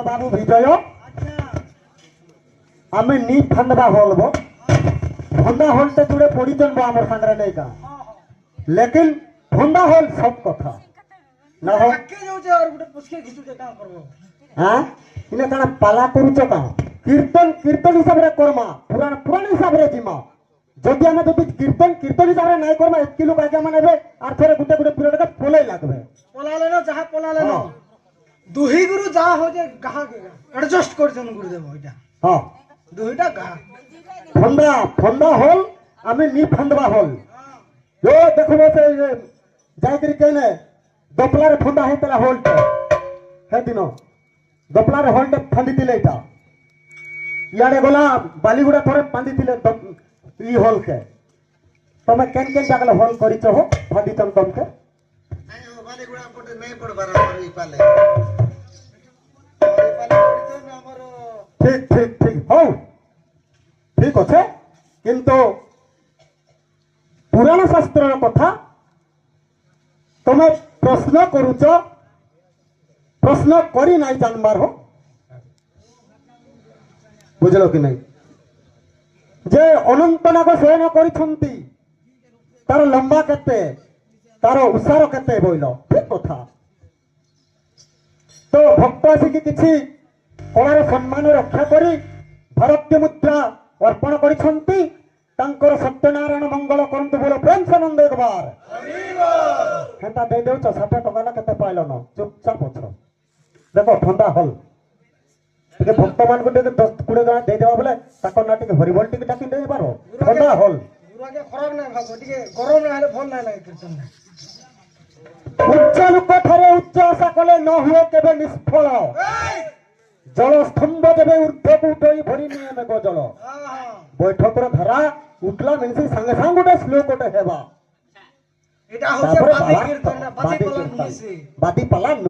বাবু বিজয় আমি নি ফান্দবা হলব ফন্দা হলতে জুড়ে পড়িছেন আমার সাংরে নেই কা লেকিন ফন্দা হল সব কথা না হোক হ্যাঁ ইনে কানা পালা করুছ কা কীর্তন কীর্তন হিসাবে করমা পুরাণ পুরাণ হিসাবে জিমা যদি আমি যদি কীর্তন কীর্তন হিসাবে নাই করমা এতকি লোক আগে মানে আর থরে গুটে গুটে পিরিয়ডকে পলাই লাগবে পলালে না যাহা পলালে না দুহি গুরু যা হচ্ছে গাহা এডজাস্ট করছেন গুরুদেব ওইটা হ্যাঁ দুইটা গাহা ফন্দা ফন্দা হল আমি নি ফান্দবা হল जो देखो से जायकरी कहने दोपलार फंदा है तेरा होल्ट है दिनो दोपलार होल्ट फंदी दिले था यारे गोला बालीगुड़ा थोड़े फंदी दिले ई होल के तो मैं केन जागले होल करी हो फंदी तम तम के नहीं वो बालीगुड़ा पटे नहीं पड़ बारा ई पाले पड़ी तो हमर ठीक ठीक ठीक हो ठीक আছে কিন্তু पुराण शास्त्र कथा तुम्हें प्रश्न करुच प्रश्न करी नहीं जानबार हो बुझल कि नहीं जे अनंतनाग शयन करिसंती तार लंबा केते तार उसार केते बोइल ठीक कथा तो भक्त आसिकी किछि कलार सम्मान रक्षा करी भारतीय मुद्रा अर्पण करिसंती तांकर सत्यनारायण मंगल करंतु बोलो प्रेम से नंद एक बार हेता दे देउ 60 टका ना केते पाइलो न चुपचाप अछ देखो ठंडा हल टिके भक्त मान को 10 20 जणा दे देबा बोले ताको ना टिके हरिबल टिके टाकी दे पारो ठंडा हल गुरु के खराब ना भागो टिके गरम ना हेले फोन ना लागे कीर्तन ना उच्च लोक थारे उच्च आशा कले न हुए केबे निष्फल जल स्तंभ देबे ऊर्ध्व उठई भरी निये में गजल बैठकर धारा उठला मिनसी संगे संग गोटे श्लोक गोटे हेबा এটা হচ্ছে বাদি কীর্তন না বাদি পালা নিছে बादी पाला